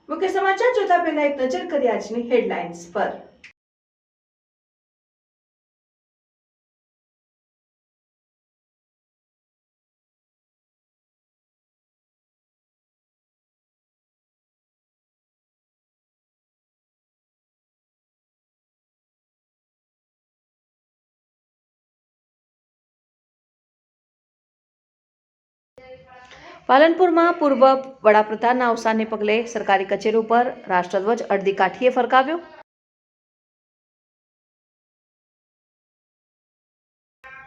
મુખ્ય સમાચાર જોતા પહેલા એક નજર કરીએ આજની હેડલાઇન્સ પર। પાલનપુરમાં પૂર્વ વડાપ્રધાનના અવસાનને પગલે સરકારી કચેરી ઉપર રાષ્ટ્રધ્વજ અડધી કાઠીએ ફરકાવ્યો।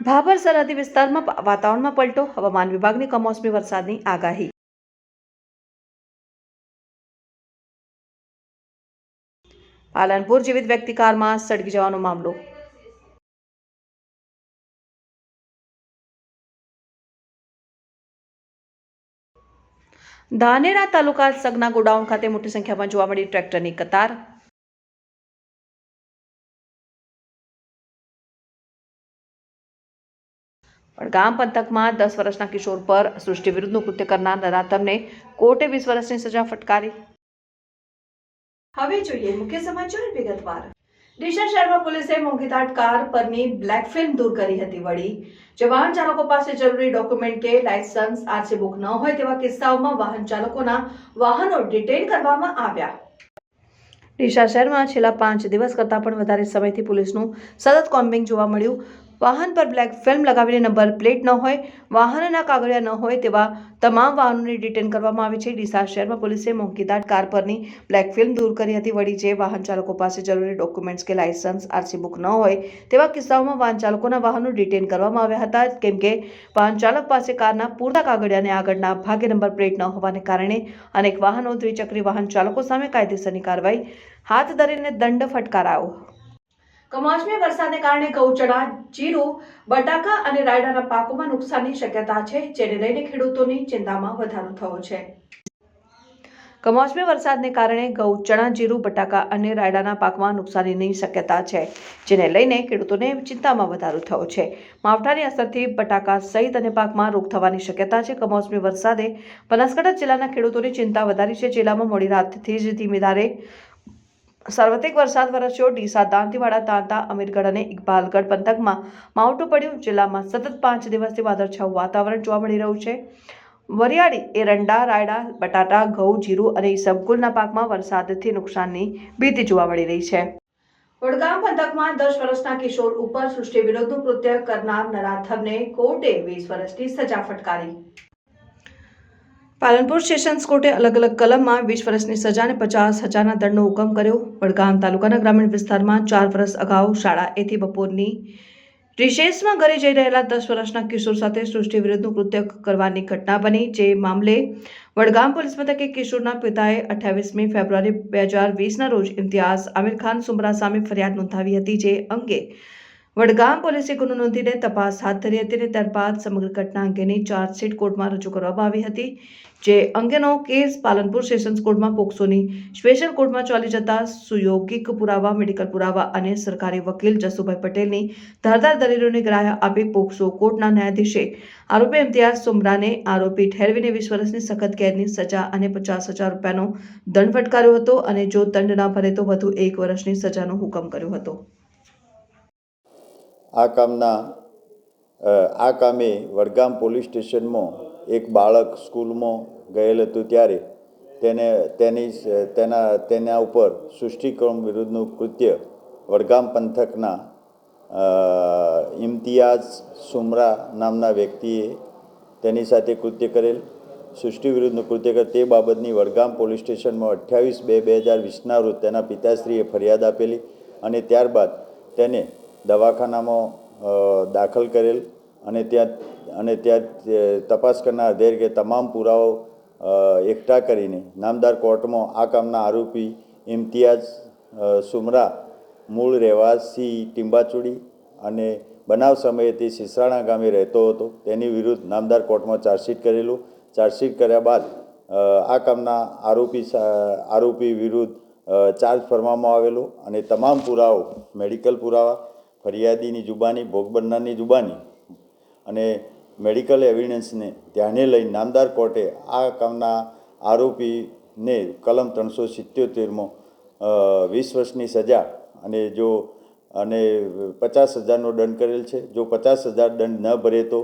ભાભર સરહદી વિસ્તારમાં વાતાવરણમાં પલટો, હવામાન વિભાગની કમોસમી વરસાદની આગાહી। પાલનપુર જીવિત વ્યક્તિ કારમાં સળગી જવાનો મામલો। ધાનેરા તાલુકા સગના ગોડાઉન ખાતે મોટી સંખ્યામાં જોવા મળી ટ્રેક્ટરની કતાર। વડગામ પંથકમાં 10 વર્ષના કિશોર પર સૃષ્ટિ વિરુદ્ધનું કૃત્ય કરનાર નરાધમને કોર્ટે 20 વર્ષની સજા ફટકારી। હવે જોઈએ મુખ્ય સમાચાર વિગતવાર। ડીસા શહેરમાં પોલીસે મોંઘીદાટ કાર પરની બ્લેક ફિલ્મ દૂર કરી હતી। વળી જે વાહન ચાલકો પાસે જરૂરી ડોક્યુમેન્ટ કે લાયસન્સ આરસી બુક ન હોય તેવા કિસ્સાઓમાં વાહન ચાલકોના વાહનો ડિટેઇન કરવામાં આવ્યા। ડીસા શહેરમાં છેલ્લા 5 દિવસ કરતાં પણ વધારે સમયથી પોલીસનું સતત કોમ્બિંગ જોવા મળ્યું। વાહન પર બ્લેક ફિલ્મ લગાવીને નંબર પ્લેટ ન હોય, વાહનના કાગળિયા ન હોય તેવા તમામ વાહનોને ડિટેઇન કરવામાં આવે છે। ડીસા શહેરમાં પોલીસે મોંઘીદાટ કાર પરની બ્લેક ફિલ્મ દૂર કરી હતી। વળી જે વાહન ચાલકો પાસે જરૂરી ડોક્યુમેન્ટ્સ કે લાયસન્સ આરસી બુક ન હોય તેવા કિસ્સાઓમાં વાહન ચાલકોના વાહનો ડિટેઇન કરવામાં આવ્યા હતા। કેમ કે વાહન ચાલક પાસે કારના પૂરતા કાગળિયા અને આગળના ભાગે નંબર પ્લેટ ન હોવાને કારણે અનેક વાહનો દ્વિચક્રી વાહન ચાલકો સામે કાયદેસરની કાર્યવાહી હાથ ધરીને દંડ ફટકારાયો। કમોસમી વરસાદને કારણે ઘઉં, ચણા, જીરું, બટાકા અને રાયડાના પાકોમાં નુકસાનની શક્યતા છે, જેને લઈને ખેડૂતોની ચિંતામાં વધારો થયો છે। કમોસમી વરસાદને કારણે ઘઉં, ચણા, જીરું, બટાકા અને રાયડાના પાકમાં નુકસાનીની શક્યતા છે, જેને લઈને ખેડૂતોને ચિંતામાં વધારો થયો છે। માવઠાની અસરથી બટાકા સહિત અન્ય પાકમાં રોગ થવાની શક્યતા છે। કમોસમી વરસાદે બનાસકાંઠા જિલ્લાના ખેડૂતોની ચિંતા વધારી છે। જિલ્લામાં મોડી રાતથી જ ધીમી ધારે સાર્વત્રિક વરસાદ વરસ્યો। ડીસા, દાંતીવાડા, તાંતા, અમીરગઢ અને ઇકબાલગઢ પંથકમાં માવઠું પડ્યું। જિલ્લામાં સતત 5 દિવસથી વાદળછાયું વાતાવરણ જોવા મળી રહ્યું છે। વરિયાળી, એરંડા, રાયડા, બટાટા, ઘઉં, જીરું અને ઈસબગુલના પાકમાં વરસાદથી નુકસાનની ભીતિ જોવા મળી રહી છે। વડગામ પંથકમાં 10 વર્ષના કિશોર ઉપર સૃષ્ટિ વિરુદ્ધનું કૃત્ય કરનાર નરાધમને કોર્ટે 20 વર્ષની સજા ફટકારી। પાલનપુર સેશન્સ કોર્ટે અલગ-અલગ કલમમાં 20 વર્ષની સજા અને 50,000ના દંડનો હુકમ કર્યો। વડગામ તાલુકાના ગ્રામીણ વિસ્તારમાં 4 વર્ષ અગાઉ શાળાએથી બપોરની રિસેસમાં ઘરે જઈ રહેલા 10 વર્ષના કિશોર સાથે સૃષ્ટિ વિરુદ્ધનું કૃત્ય કરવાની ઘટના બની। જે મામલે વડગામ પોલીસ મથકે કિશોરના પિતાએ 28મી ફેબ્રુઆરી 2020ના રોજ ઇમ્તિયાઝ આમિર ખાન સુમરા સામે ફરિયાદ નોંધાવી હતી। જે અંગે વડગામ પોલીસે ગુનો નોંધીને તપાસ હાથ ધરી હતી અને ત્યારબાદ સમગ્ર ઘટના અંગેની ચાર્જશીટ કોર્ટમાં રજૂ કરવામાં આવી હતી। જે અંગેનો કેસ પાલનપુર સેશન્સ કોર્ટમાં પોક્સોની સ્પેશિયલ કોર્ટમાં ચાલી જતા સુયોગિક પુરાવા, મેડિકલ પુરાવા અને સરકારી વકીલ જસુભાઈ પટેલની ધારદાર દલીલોને ગ્રાહ્ય આપી પોક્સો કોર્ટના ન્યાયાધીશે આરોપી ઇમ્તિયાઝ સુમરાને આરોપી ઠેરવીને 20 વર્ષની સખત કેદની સજા અને 50,000 રૂપિયાનો દંડ ફટકાર્યો હતો અને જો દંડ ન ભરે તો વધુ 1 વર્ષની સજાનો હુકમ કર્યો હતો। આ કામે વડગામ પોલીસ સ્ટેશનમાં એક બાળક સ્કૂલમાં ગયેલ હતું ત્યારે તેના ઉપર સૃષ્ટિક્રમ વિરુદ્ધનું કૃત્ય વડગામ પંથકના ઇમ્તિયાઝ સુમરા નામના વ્યક્તિએ તેની સાથે કૃત્ય કરેલ। સૃષ્ટિ વિરુદ્ધનું કૃત્ય કરેલ તે બાબતની વડગામ પોલીસ સ્ટેશનમાં 28/2/2020ના રોજ તેના પિતાશ્રીએ ફરિયાદ આપેલી અને ત્યારબાદ તેને દવાખાનામાં દાખલ કરેલ અને ત્યાં તપાસ કરનાર અધિકારીએ તમામ પુરાવાઓ એકઠા કરીને નામદાર કોર્ટમાં આ કામના આરોપી ઇમ્તિયાઝ સુમરા મૂળ રહેવાસી ટીંબાચોડી અને બનાવ સમયે તે સિસરાણા ગામે રહેતો હતો તેની વિરુદ્ધ નામદાર કોર્ટમાં ચાર્જશીટ કરેલું। ચાર્જશીટ કર્યા બાદ આ કામના આરોપી વિરુદ્ધ ચાર્જ ફરવામાં આવેલો અને તમામ પુરાવો, મેડિકલ પુરાવા, ફરિયાદીની જુબાની, ભોગ બનનારની જુબાની અને મેડિકલ એવિડન્સને ધ્યાને લઈ નામદાર કોર્ટે આ કામના આરોપી ને કલમ 377માં 20 વર્ષની સજા અને 50,000નો દંડ કરેલ છે. જો 50,000 દંડ ન ભરે તો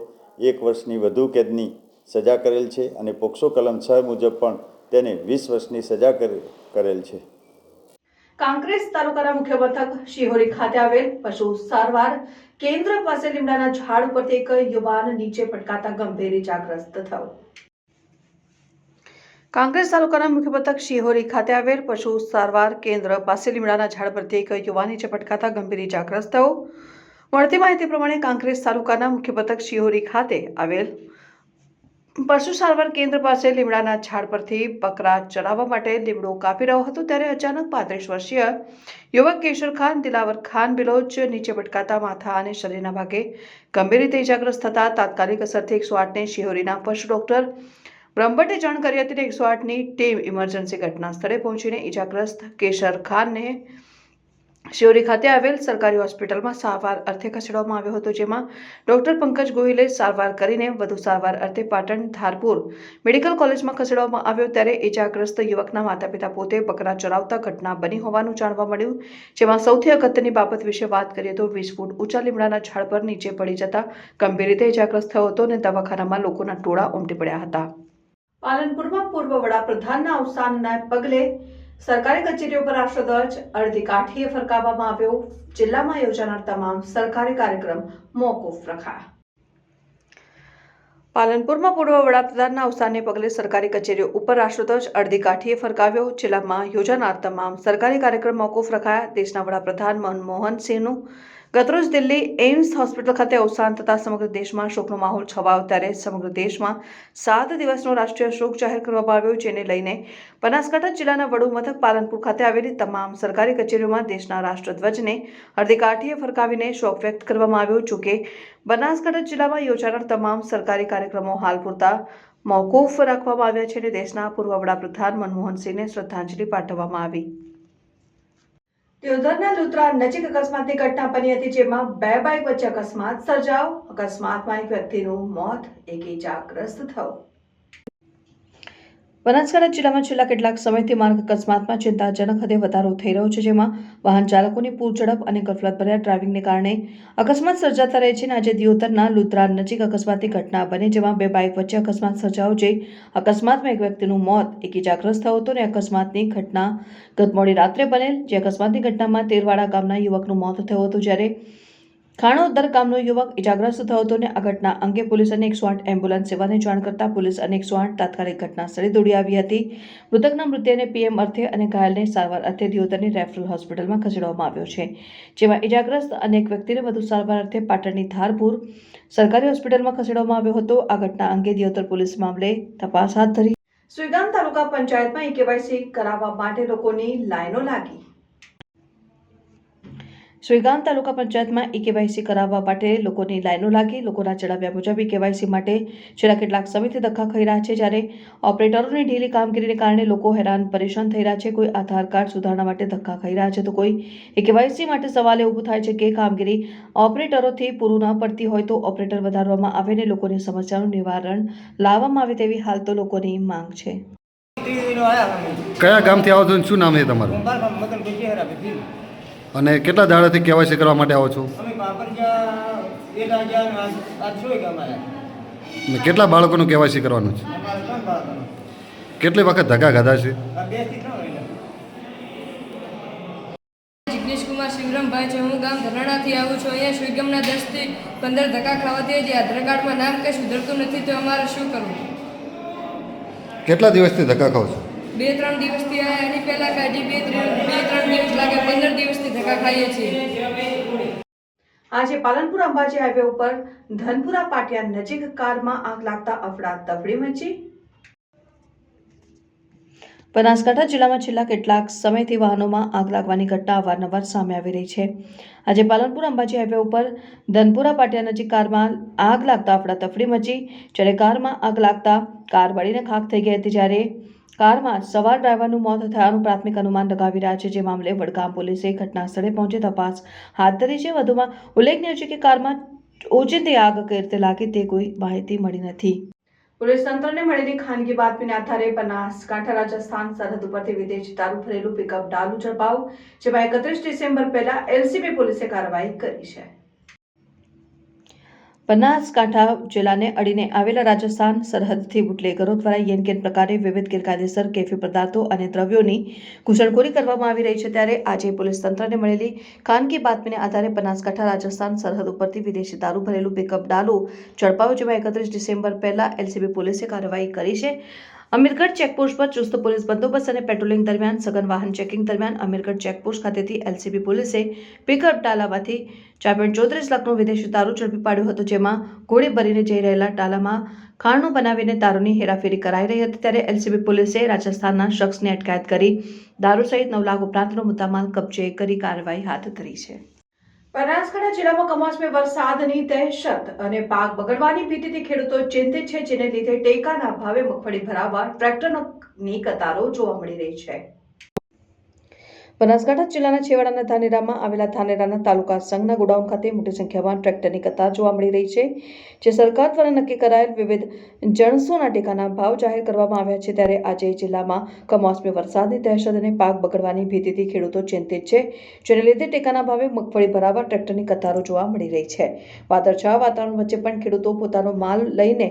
1 વર્ષની વધુ કેદની સજા કરેલ છે અને પોક્સો કલમ 6 મુજબ પણ તેને 20 વર્ષની સજા કરેલ છે. કાંકરેજ તાલુકાના મુખ્ય મથક શિહોરી ખાતે આવેલ પશુ સારવાર કેન્દ્ર પાસે લીમડાના ઝાડ ઉપરથી એક યુવાન નીચે પટકાતા ગંભીર ઇજાગ્રસ્ત થયો. કાંકરેજ તાલુકાના મુખ્ય મથક શિહોરી ખાતે આવેલ પશુ સારવાર કેન્દ્ર પાસે લીમડાના ઝાડ પરથી એક યુવાન નીચે પટકાતા ગંભીર ઇજાગ્રસ્ત થયો. મળતી માહિતી પ્રમાણે કાંકરેજ તાલુકાના મુખ્ય મથક શિહોરી ખાતે આવેલ પશુ સારવાર કેન્દ્ર પાસે લીમડાના ઝાડ પરથી બકરા ચરાવવા માટે લીમડો કાપી રહ્યો હતો ત્યારે અચાનક 35 વર્ષીય યુવક કેશર ખાન દિલાવર ખાન બિલોચ નીચે પટકાતા માથા અને શરીરના ભાગે ગંભીર રીતે ઇજાગ્રસ્ત થતા તાત્કાલિક અસરથી 108ને શિહોરીના પશુ ડોક્ટર બ્રહ્મભટ્ટે જાણ કરી હતી. 108ની ટીમ ઇમરજન્સી ઘટના સ્થળે પહોંચીને ઇજાગ્રસ્ત કેશર ખાનને શિહોરી ખાતે આવેલ સરકારી હોસ્પિટલમાં સારવાર અર્થે ખસેડવામાં આવ્યો હતો, જેમાં ડોક્ટર પંકજ ગોહિલે સારવાર કરીને વધુ સારવાર અર્થે પાટણ ધારપુર મેડિકલ કોલેજમાં ખસેડવામાં આવ્યો. ત્યારે ઇજાગ્રસ્ત યુવકના માતા-પિતા પોતે બકરા ચરાવતા ઘટના બની હોવાનું જાણવા મળ્યું, જેમાં સૌથી અગત્યની બાબત વિશે વાત કરીએ તો 20 ફૂટ ઊંચા લીમડાના ઝાડ પર નીચે પડી જતા ગંભીર રીતે ઇજાગ્રસ્ત થયો હતો અને દવાખાનામાં લોકોના ટોળા ઉમટી પડ્યા હતા. પાલનપુરમાં પૂર્વ વડાપ્રધાનના અવસાનના પગલે સરકારી કચેરીઓ પર રાષ્ટ્રધ્વજ અડધી કાઠીએ ફરકાવવામાં આવ્યો. જિલ્લામાં યોજાનાર તમામ સરકારી કાર્યક્રમ મોકૂફ રખાયા. પાલનપુરમાં પૂર્વ વડાપ્રધાનના અવસાનને પગલે સરકારી કચેરીઓ ઉપર રાષ્ટ્રધ્વજ અડધી કાઠીએ ફરકાવ્યો. જિલ્લામાં યોજાનાર તમામ સરકારી કાર્યક્રમ મોકૂફ રખાયા. દેશના વડાપ્રધાન મનમોહન સિંહનું ગતરોજ દિલ્હી એમ્સ હોસ્પિટલ ખાતે અવસાન થતાં સમગ્ર દેશમાં શોકનો માહોલ છવાયો. ત્યારે સમગ્ર દેશમાં 7 દિવસનો રાષ્ટ્રીય શોક જાહેર કરવામાં આવ્યો, જેને લઈને બનાસકાંઠા જિલ્લાના વડુ મથક પાલનપુર ખાતે આવેલી તમામ સરકારી કચેરીઓમાં દેશના રાષ્ટ્રધ્વજને અડધી કાઠીએ ફરકાવીને શોક વ્યક્ત કરવામાં આવ્યો. જોકે બનાસકાંઠા જિલ્લામાં યોજાનાર તમામ સરકારી કાર્યક્રમો હાલ પૂરતા મોકૂફ રાખવામાં આવ્યા છે અને દેશના પૂર્વ વડાપ્રધાન મનમોહન સિંહને શ્રદ્ધાંજલિ પાઠવવામાં આવી. દિયોદરના લુત્રા નજીક અકસ્માતની ઘટના બની હતી, જેમાં 2 બાઇક વચ્ચે અકસ્માત સર્જાયો. અકસ્માતમાં એક વ્યક્તિનું મોત, એક ઇજાગ્રસ્ત થયો. બનાસકાંઠા જિલ્લામાં છેલ્લા કેટલાક સમયથી માર્ગ અકસ્માતમાં ચિંતાજનક હદે વધારો થઈ રહ્યો છે, જેમાં વાહન ચાલકોની પૂરઝડપ અને ગફલતભર્યા ડ્રાઇવિંગને કારણે અકસ્માત સર્જાતા રહે છે. આજે દિયોદરના લુત્રા નજીક અકસ્માતની ઘટના બની, જેમાં 2 બાઇક વચ્ચે અકસ્માત સર્જાયો. જે અકસ્માતમાં એક વ્યક્તિનું મોત, એક ઇજાગ્રસ્ત થયો હતો અને અકસ્માતની ઘટના ગત મોડી રાત્રે બનેલ. જે અકસ્માતની ઘટનામાં તેરવાડા ગામના યુવકનું મોત થયું હતું, જ્યારે ખાણોદર ગામનો યુવક ઇજાગ્રસ્ત થયો હતો અને આ ઘટના અંગે પોલીસ અને 108 એમ્બ્યુલન્સ સેવાને જાણ કરતા પોલીસ અને 108 તાત્કાલિક ઘટના સ્થળે દોડી આવી હતી. મૃતકના મૃતદેહને પીએમ અર્થે અને ઘાયલને સારવાર અર્થે દિયોદરની રેફરલ હોસ્પિટલમાં ખસેડવામાં આવ્યો છે, જેમાં ઇજાગ્રસ્ત અને એક વ્યક્તિને વધુ સારવાર અર્થે પાટણની ધારપુર સરકારી હોસ્પિટલમાં ખસેડવામાં આવ્યો હતો. આ ઘટના અંગે દિયોદર પોલીસ મામલે તપાસ હાથ ધરી. સુઈગામ તાલુકા પંચાયતમાં કેવાયસી કરાવવા માટે લોકોની લાઈનો લાગી. સુઈગામ તાલુકા પંચાયતમાં કેવાયસી કરાવવા માટે લોકોની લાઈનો લાગી. લોકોના જણાવ્યા મુજબ કેવાયસી માટે છેલ્લા કેટલાક સમયથી ધક્કા ખાઈ રહ્યા છે, જ્યારે ઓપરેટરોની ઢીલી કામગીરીને કારણે લોકો હેરાન પરેશાન થઈ રહ્યા છે. કોઈ આધાર કાર્ડ સુધારણા માટે ધક્કા ખાઈ રહ્યા છે, તો કોઈ કેવાયસી માટે સવાલ ઊભો થાય છે કે કામગીરી ઓપરેટરોથી પૂરું ન પડતી હોય તો ઓપરેટર વધારવામાં આવે અને લોકોની સમસ્યાનું નિવારણ લાવવામાં આવે તેવી હાલ તો લોકોની માંગ છે. કયા ગામથી આવો છો? શું નામ છે તમારું? અને કેટલા દાડાથી કેવાયસી કરવા માટે આવો છો? અને કેટલા બાળકોનું કેવાયસી કરવાનું છે? કેટલી વખત ધક્કા ખાધા છે? જિગ્નેશ કુમાર શિવરામભાઈ છે. હું ગામ ધનાણાથી આવું છું. અહીંયા સુઈગામના 10 થી 15 ધક્કા ખાવાથી જે આધાર કાર્ડમાં નામ કંઈ સુધરતું નથી, તો અમારે શું કરવું? કેટલા દિવસથી ધક્કા ખાવ છો? 2-3 દિવસથી આ એની પહેલાં કાઢી 2-3 દિવસ લાગે, 15 દિવસથી ધક્કા ખાઈએ છીએ. આજે પાલનપુર અંબાજી હાઈવે ઉપર ધનપુરા પાટિયા નજીક કારમાં આગ લાગતા અફડાતફડી મચી. બનાસકાંઠા જિલ્લામાં છેલ્લા કેટલાક સમયથી વાહનોમાં આગ લાગવાની ઘટના અવારનવાર સામે આવી રહી છે. આજે પાલનપુર અંબાજી હાઈવે ઉપર ધનપુરા પાટિયા નજીક કારમાં આગ લાગતા અફડાતફડી મચી. જ્યારે કારમાં આગ લાગતા કાર બળીને ખાખ થઈ ગઈ હતી, જ્યારે કારમાં સવાર ડ્રાઈવરનું મોત થયાનું પ્રાથમિક અનુમાન લગાવી રહ્યા છે. જે મામલે વડગામ પોલીસે ઘટના સ્થળે પહોંચી તપાસ હાથ ધરી છે. વધુમાં ઉલ્લેખનીય છે કે કારમાં ઓચિંતી આગ કઈ રીતે લાગી તે કોઈ માહિતી મળી નથી. પોલીસ તંત્રને મળેલી ખાનગી બાતમીના આધારે બનાસકાંઠા રાજસ્થાન સરહદ ઉપરથી વિદેશી દારૂ ભરેલું પિકઅપ ડાલુ ઝડપાયું, જેમાં 31 ડિસેમ્બર પહેલા એલસીબી પોલીસે કાર્યવાહી કરી છે. બનાસકાંઠા જિલ્લાને અડીને આવેલા રાજસ્થાન સરહદથી બુટલેગરો દ્વારા યેનકેન પ્રકારે વિવિધ ગેરકાયદેસર કેફી પદાર્થો અને દ્રવ્યોની ઘૂસણખોરી કરવામાં આવી રહી છે. ત્યારે આજે પોલીસ તંત્રને મળેલી ખાનગી બાતમીને આધારે બનાસકાંઠા રાજસ્થાન સરહદ ઉપરથી વિદેશી દારૂ ભરેલું પિકઅપ ડાલુ ઝડપાયું, જેમાં 31 ડિસેમ્બર પહેલા એલસીબી પોલીસે કાર્યવાહી કરી છે. અમીરગઢ ચેકપોસ્ટ પર ચુસ્ત પોલીસ બંદોબસ્ત અને પેટ્રોલિંગ દરમિયાન સઘન વાહન ચેકિંગ દરમિયાન અમીરગઢ ચેકપોસ્ટ ખાતેથી એલસીબી પોલીસે પિકઅપ ડાલામાંથી 4.34 લાખનો વિદેશી દારૂ ઝડપી પાડ્યો હતો, જેમાં ગોળી ભરીને જઈ રહેલા ડાલામાં ખાણું બનાવીને દારૂની હેરાફેરી કરાઈ રહી હતી. ત્યારે એલસીબી પોલીસે રાજસ્થાનના શખ્સની અટકાયત કરી દારૂ સહિત 9 લાખ ઉપરાંતનો મુદ્દામાલ કબજે કરી કાર્યવાહી હાથ ધરી છે. બનાસકાંઠા જિલ્લામાં કમોસમી વરસાદની દહેશત અને પાક બગડવાની ભીતિથી ખેડૂતો ચિંતિત છે, જેને લીધે ટેકાના ભાવે મગફળી ભરાવવા ટ્રેક્ટરની કતારો જોવા મળી રહી છે. બનાસકાંઠા જિલ્લાના છેવાડાના ધાનેરામાં આવેલા ધાનેરાના તાલુકા સંઘના ગોડાઉન ખાતે મોટી સંખ્યામાં ટ્રેક્ટરની કતાર જોવા મળી રહી છે, જે સરકાર દ્વારા નક્કી કરાયેલ વિવિધ જણસોના ટેકાના ભાવ જાહેર કરવામાં આવ્યા છે. ત્યારે આજે જિલ્લામાં કમોસમી વરસાદની દહેશત અને પાક બગડવાની ભીતિથી ખેડૂતો ચિંતિત છે, જેને લીધે ટેકાના ભાવે મગફળી ભરાવવા ટ્રેક્ટરની કતારો જોવા મળી રહી છે. વાદળછાયા વાતાવરણ વચ્ચે પણ ખેડૂતો પોતાનો માલ લઈને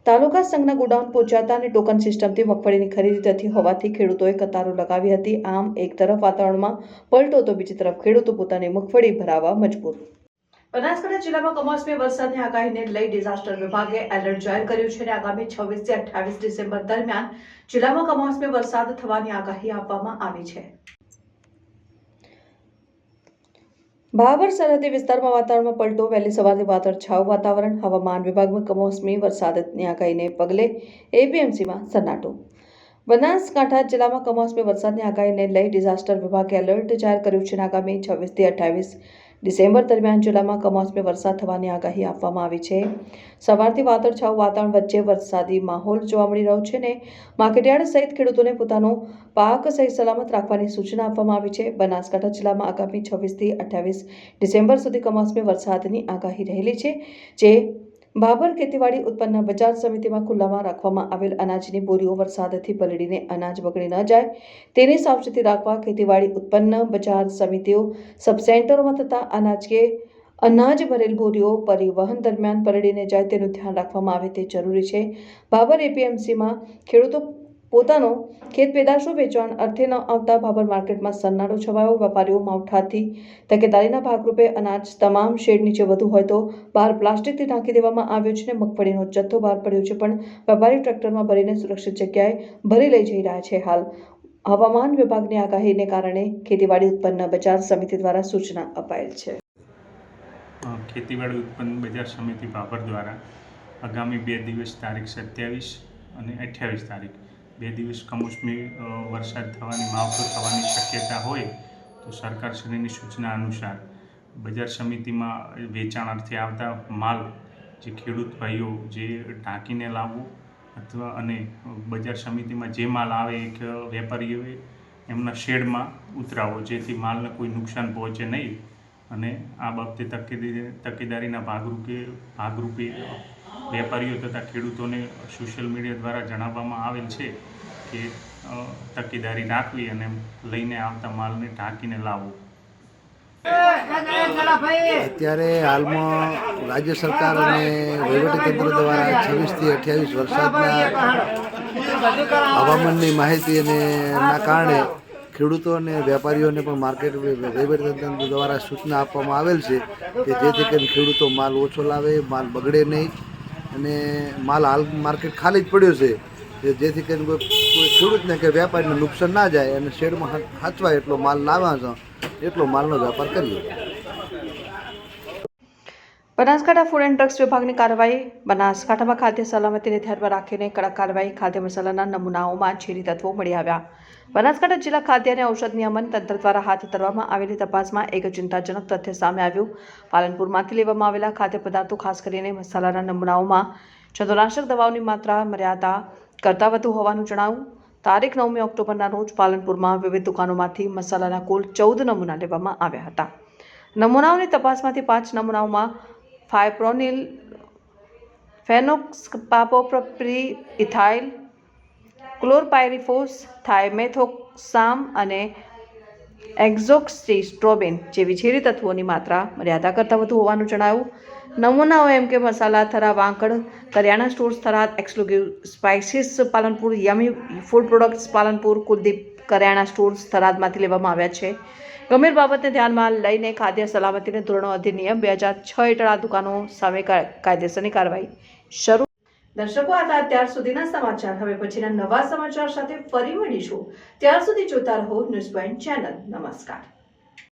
તાલુકા સંઘના ગોડાઉન પહોંચ્યા હતા અને ટોકન સિસ્ટમથી મગફળીની ખરીદી થતી હોવાથી ખેડૂતોએ કતારો લગાવી હતી. આમ એક તરફ વાતાવરણમાં પલટો તો બીજી તરફ ખેડૂતો પોતાની મગફળી ભરાવવા મજબૂર. બનાસકાંઠા જિલ્લામાં કમોસમી વરસાદની આગાહીને લઈ ડિઝાસ્ટર વિભાગે એલર્ટ જાહેર કર્યું છે અને આગામી 26 થી 28 ડિસેમ્બર દરમિયાન જિલ્લામાં કમોસમી વરસાદ થવાની આગાહી આપવામાં આવી છે. ભાભર સરહદી વિસ્તારમાં વાતાવરણમાં પલટો, વહેલી સવારથી વાદળછાયું વાતાવરણ. હવામાન વિભાગમાં કમોસમી વરસાદની આગાહીને પગલે એપીએમસીમાં સન્નાટો. બનાસકાંઠા જિલ્લામાં કમોસમી વરસાદની આગાહીને લઈ ડિઝાસ્ટર વિભાગે એલર્ટ જાહેર કર્યું છે. આગામી 26 થી 28 ડિસેમ્બર દરમિયાન જિલ્લામાં કમોસમી વરસાદ થવાની આગાહી આપવામાં આવી છે. સવારથી વાદળછાયું વાતાવરણ વચ્ચે વરસાદી માહોલ જોવા મળી રહ્યો છે અને માર્કેટયાર્ડ સહિત ખેડૂતોને પોતાનો પાક સહી સલામત રાખવાની સૂચના આપવામાં આવી છે. બનાસકાંઠા જિલ્લામાં આગામી 26 થી 28 ડિસેમ્બર સુધી કમોસમી વરસાદની આગાહી રહેલી છે, જે ભાભર ખેતીવાડી ઉત્પન્ન બજાર સમિતિમાં ખુલ્લામાં રાખવામાં આવેલ અનાજની બોરીઓ વરસાદથી પલળીને અનાજ બગડી ન જાય તેની સાવચેતી રાખવા ખેતીવાડી ઉત્પન્ન બજાર સમિતિઓ સબસેન્ટરોમાં થતા અનાજ ભરેલ બોરીઓ પરિવહન દરમિયાન પલળીને જાય તેનું ધ્યાન રાખવામાં આવે તે જરૂરી છે. ભાભર એપીએમસીમાં ખેડૂતો પોતાનો ખેત પેદાશો વેચાણ અર્થે ન આવતા ભાભર માર્કેટમાં સન્નાટો છવાયો. વેપારીઓ માવઠાથી તકેદારીના ભાગરૂપે અનાજ તમામ શેડ નીચે વધુ હોય તો બહાર પ્લાસ્ટિકથી ઢાંકી દેવામાં આવ્યો છે અને મગફળીનો જથ્થો બહાર પડ્યો છે, પણ વેપારી ટ્રેક્ટરમાં ભરીને સુરક્ષિત જગ્યાએ ભરી લઈ જઈ રહ્યા છે. હાલ હવામાન વિભાગની આગાહીને કારણે ખેતીવાડી ઉત્પન્ન બજાર સમિતિ દ્વારા સૂચના અપાયેલ છે. ખેતીવાડી ઉત્પન્ન બજાર સમિતિ ભાભર દ્વારા આગામી 2 દિવસ તારીખ 27 અને 28 તારીખ 2 દિવસ કમોસમી વરસાદ થવાની માવઠું થવાની શક્યતા હોય તો સરકારશ્રીની સૂચના અનુસાર બજાર સમિતિમાં વેચાણ અર્થે આવતા માલ જે ખેડૂત ભાઈઓ જે ઢાંકીને લાવવું અથવા અને બજાર સમિતિમાં જે માલ આવે એક વેપારીઓએ એમના શેડમાં ઉતરાવો, જેથી માલને કોઈ નુકસાન પહોંચે નહીં. અને આ બાબતે તકેદારીના ભાગરૂપે વેપારીઓ તથા ખેડૂતોને સોશિયલ મીડિયા દ્વારા જણાવવામાં આવેલ છે કે તકેદારી રાખવી અને લઈને આવતા માલને ઢાંકીને લાવવો. અત્યારે હાલમાં રાજ્ય સરકાર અને વહીવટીતંત્ર દ્વારા 26 થી 28 વરસાદના હવામાનની માહિતી અને ના કારણે ખેડૂતો અને વેપારીઓને પણ માર્કેટ વહીવટીતંત્ર દ્વારા સૂચના આપવામાં આવેલ છે કે જેથી કરીને ખેડૂતો માલ ઓછો લાવે, માલ બગડે નહીં અને માલ હાલ માર્કેટ ખાલી જ પડ્યો છે, જેથી કરીને કોઈ ખેડૂતને કે વેપારીને નુકસાન ના જાય અને શેડમાં સાચવાય એટલો માલ લાવવા છે એટલો માલનો વેપાર કરીએ. બનાસકાંઠા ફૂડ એન્ડ ડ્રગ્સ વિભાગની કાર્યવાહી. બનાસકાંઠામાં ખાદ્ય સલામતીને ધ્યાનમાં રાખીને કડક કાર્યવાહી. ખાદ્ય મસાલાના નમૂનાઓમાં ઝેરી તત્વો મળી આવ્યા. બનાસકાંઠા જિલ્લા ખાદ્ય અને ઔષધ નિયમન તંત્ર દ્વારા હાથ ધરવામાં આવેલી તપાસમાં એક ચિંતાજનક તથ્ય સામે આવ્યું. પાલનપુરમાંથી લેવામાં આવેલા ખાદ્ય પદાર્થો, ખાસ કરીને મસાલાના નમૂનાઓમાં જંતુનાશક દવાઓની માત્રા મર્યાદા કરતાં વધુ હોવાનું જણાવ્યું. તારીખ 9 ઓક્ટોબરના રોજ પાલનપુરમાં વિવિધ દુકાનોમાંથી મસાલાના કુલ 14 નમૂના લેવામાં આવ્યા હતા. નમૂનાઓની તપાસમાંથી 5 નમૂનાઓમાં ફાયપ્રોનિલ ફેનોક્સ પાપોપ્રી ઇથાઇલ ક્લોરપાયરીફોસ થાઇમેથોક્સામ અને એક્ઝોક્સિસ્ટ્રોબિન જેવી ઝેરી તત્વોની માત્રા મર્યાદા કરતાં વધુ હોવાનું જણાવ્યું. નમૂનાઓ એમ કે મસાલા થરા વાંકડ, કરિયાણા stores Tharad, exclusive spices Palanpur, yummy food products Palanpur, Kuldeep કરિયાણા સ્ટોર્સ થરાદમાંથી લેવામાં આવ્યા છે. ગંભીર બાબતને ધ્યાનમાં લઈને ખાદ્ય સલામતીના ધોરણો અધિનિયમ 2006 હેઠળ આ દુકાનો સામે કાયદેસરની કાર્યવાહી શરૂ. દર્શકો, આ હતા અત્યાર સુધીના સમાચાર. હવે પછીના નવા સમાચાર સાથે ફરી મળીશું. ત્યાર સુધી જોતા રહો ન્યૂઝ પોઈન્ટ ચેનલ. નમસ્કાર.